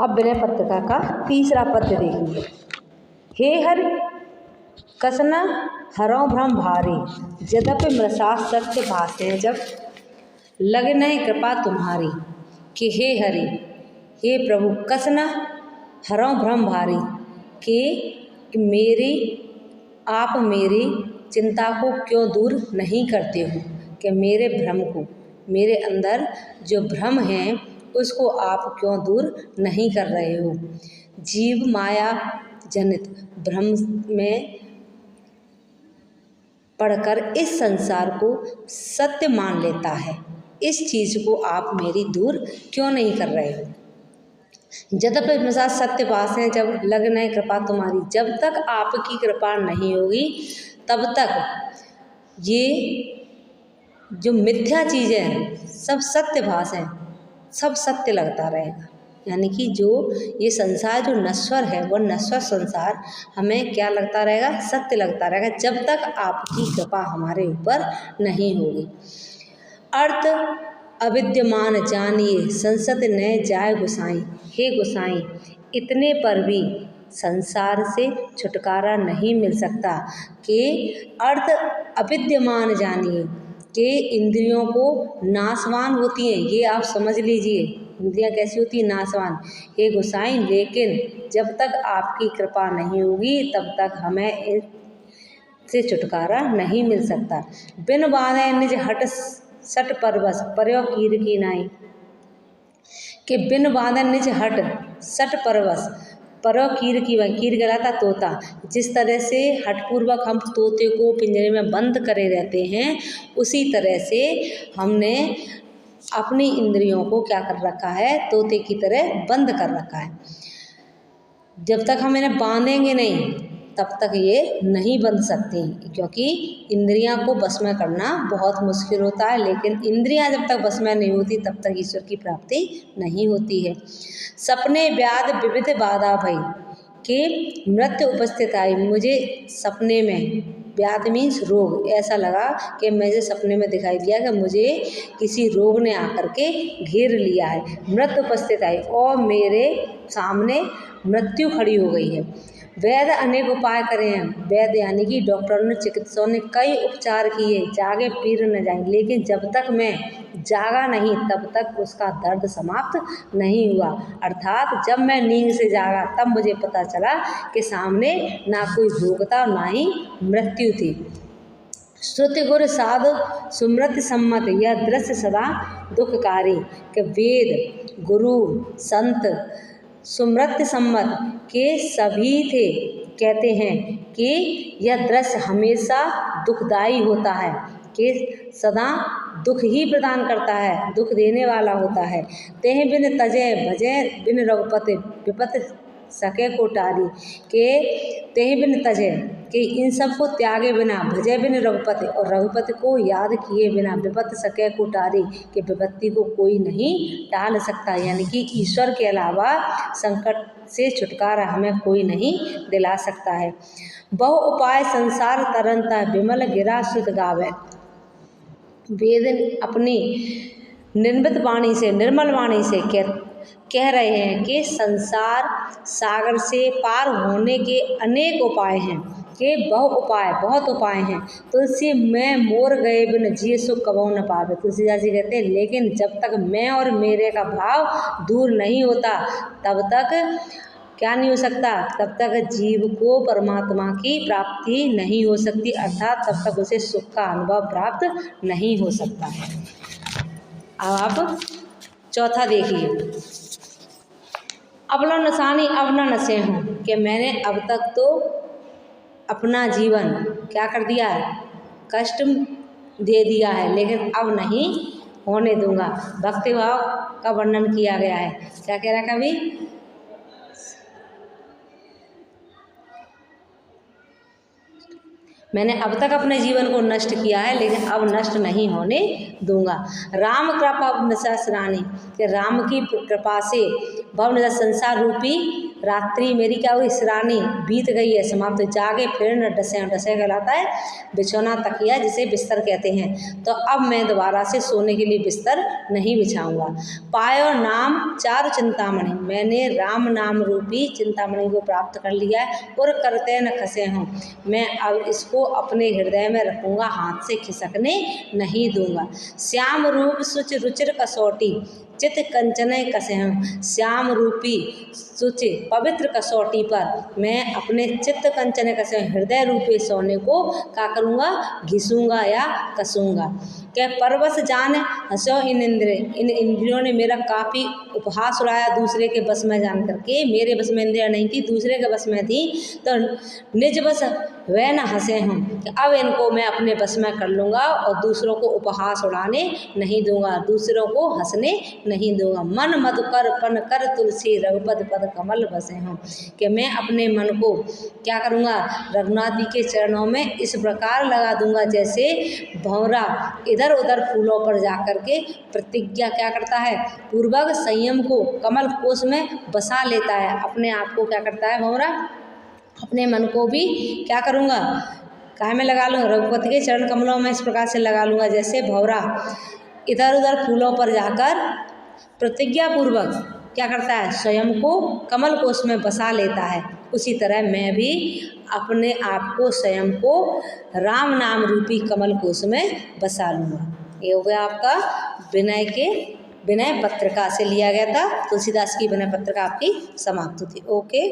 अब विनय पत्रिका का तीसरा पद्य देखिए। हे हरि कसना हरौ भ्रम भारी, यद्यपि मृषा सत्य भाषे जब लगे नहीं कृपा तुम्हारी। कि हे हरि, हे प्रभु, कसना हरौ भ्रम भारी, कि मेरी आप मेरी चिंता को क्यों दूर नहीं करते हो, कि मेरे भ्रम को, मेरे अंदर जो भ्रम है उसको आप क्यों दूर नहीं कर रहे हो। जीव माया जनित भ्रम में पढ़कर इस संसार को सत्य मान लेता है, इस चीज़ को आप मेरी दूर क्यों नहीं कर रहे हो। यद्यपि मृषा सत्य पास है जब लग नहीं कृपा तुम्हारी, जब तक आपकी कृपा नहीं होगी तब तक ये जो मिथ्या चीज़ें हैं सब सत्य भास हैं, सब सत्य लगता रहेगा। यानी कि जो ये संसार जो नश्वर है वो नश्वर संसार हमें क्या लगता रहेगा, सत्य लगता रहेगा, जब तक आपकी कृपा हमारे ऊपर नहीं होगी। अर्थ अविद्यमान जानिए संसत न जाय गोसाई। हे गोसाई, इतने पर भी संसार से छुटकारा नहीं मिल सकता। कि अर्थ अविद्यमान जानिए कि इंद्रियों को नाशवान होती हैं, ये आप समझ लीजिए, इंद्रियां कैसी होती हैं, नाशवान। हे गोसाई, लेकिन जब तक आपकी कृपा नहीं होगी तब तक हमें से छुटकारा नहीं मिल सकता। बिन बाधे निज हट सट परवश पर्यो कीर की नाई। कि बिन बाधे निज हट सट परवश पर्यो कीर की नाई। कीर कहलाता तोता। जिस तरह से हठपूर्वक हम तोते को पिंजरे में बंद करे रहते हैं, उसी तरह से हमने अपनी इंद्रियों को क्या कर रखा है, तोते की तरह बंद कर रखा है। जब तक हम इन्हें बांधेंगे नहीं तब तक ये नहीं बंध सकती, क्योंकि इंद्रियां को बस में करना बहुत मुश्किल होता है। लेकिन इंद्रियां जब तक बस में नहीं होती तब तक ईश्वर की प्राप्ति नहीं होती है। सपने व्याध विविध बाधा भई, कि मृत्यु उपस्थित आई। मुझे सपने में, व्याध मीन्स रोग, ऐसा लगा कि मुझे सपने में दिखाई दिया कि मुझे किसी रोग ने आकर के घेर लिया है। मृत्यु उपस्थित आई और मेरे सामने मृत्यु खड़ी हो गई है। वैद्य अनेक उपाय करे हैं। वैद्य यानी कि डॉक्टरों ने, चिकित्सकों ने कई उपचार किए, जागे पीर न जाए, लेकिन जब तक मैं जागा नहीं तब तक उसका दर्द समाप्त नहीं हुआ। अर्थात जब मैं नींद से जागा तब मुझे पता चला कि सामने ना कोई रोग था ना ही मृत्यु थी। श्रुति गुर साधु सुमृत सम्मत, यह दृश्य सदा दुखकारी। कि वेद, गुरु, संत सुमृत सम्मत के सभी थे, कहते हैं कि यह दृश्य हमेशा दुखदाई होता है, कि सदा दुख ही प्रदान करता है, दुख देने वाला होता है। तेह बिन तजय भजय बिन रघुपति विपत सके को टारी। के तेह बिन तजय, कि इन सब को त्यागे बिना, भजय बिन रघुपति, और रघुपति को याद किए बिना, विपत सके को टारी, कि विपत्ति को कोई नहीं टाल सकता। यानी कि ईश्वर के अलावा संकट से छुटकारा हमें कोई नहीं दिला सकता है। बहु उपाय संसार तरनता, विमल गिरा सुत गावे। वेद अपनी निर्मित वाणी से, निर्मल वाणी से कह रहे हैं कि संसार सागर से पार होने के अनेक उपाय हैं, कि बहु उपाय, बहुत उपाय हैं। तुलसी मैं मोर गए बिन जिए सुख कबहु न पावे। तुलसीदास जी कहते हैं, लेकिन जब तक मैं और मेरे का भाव दूर नहीं होता तब तक क्या नहीं हो सकता, तब तक जीव को परमात्मा की प्राप्ति नहीं हो सकती, अर्थात तब तक उसे सुख का अनुभव प्राप्त नहीं हो सकता है। अब आप चौथा देखिए। अबला नसानी अब न नशे हूँ, कि मैंने अब तक तो अपना जीवन क्या कर दिया है, कष्ट दे दिया है, लेकिन अब नहीं होने दूंगा। भक्ति भाव का वर्णन किया गया है। क्या कह रहा है कवि, मैंने अब तक अपने जीवन को नष्ट किया है लेकिन अब नष्ट नहीं होने दूंगा। राम कृपा भवनिशा रानी, कि राम की कृपा से भवनिशा संसार रूपी रात्रि मेरी क्या हुई, सिरानी बीत गई है, समाप्त, जागे फिर न डसे, डसे कहलाता है बिछौना तकिया जिसे बिस्तर कहते हैं। तो अब मैं दोबारा से सोने के लिए बिस्तर नहीं बिछाऊंगा। पायो नाम चारु चिंतामणि, मैंने राम नाम रूपी चिंतामणि को प्राप्त कर लिया है। और करते न खसे हूँ, मैं अब इसको अपने हृदय में रखूंगा, हाथ से खिसकने नहीं दूंगा। श्याम रूप सुच रुचिर कसौटी, चित कंचने कसे हूँ, श्याम रूपी सुचि पवित्र कसौटी पर मैं अपने चित्त कंचने कसे, हृदय रूपी सोने को क्या करूँगा, घिसूंगा या कसूंगा। क्या परवश जाने हंसो इन इंद्रियों ने मेरा काफ़ी उपहास उड़ाया, दूसरे के बस में जान करके, मेरे बस में इंद्रियाँ नहीं थी, दूसरे के बस में थी, तो निज बस वह न हंसे हम, कि अब इनको मैं अपने बस में कर लूँगा और दूसरों को उपहास उड़ाने नहीं दूंगा, दूसरों को हंसने नहीं दूंगा। मन मधुकर पन कर तुलसी रघुपद पद कमल बसे हूँ, कि मैं अपने मन को क्या करूँगा, रघुनाथ जी के चरणों में इस प्रकार लगा दूंगा जैसे भंवरा इधर उधर फूलों पर जा कर के प्रतिज्ञा क्या करता है, पूर्वक संयम को कमल कोश में बसा लेता है। अपने आप को क्या करता है भंवरा, अपने मन को भी क्या करूँगा, काय में लगा लूँगा, रघुपति के चरण कमलों में इस प्रकार से लगा लूँगा जैसे भंवरा इधर उधर फूलों पर जाकर प्रतिज्ञा पूर्वक क्या करता है, स्वयं को कमल कोश में बसा लेता है। उसी तरह मैं भी अपने आप को, स्वयं को राम नाम रूपी कमल कोश में बसा लूँगा। ये हो गया आपका विनय पत्रिका से लिया गया था, तुलसीदास की विनय पत्रिका आपकी समाप्त होती। ओके।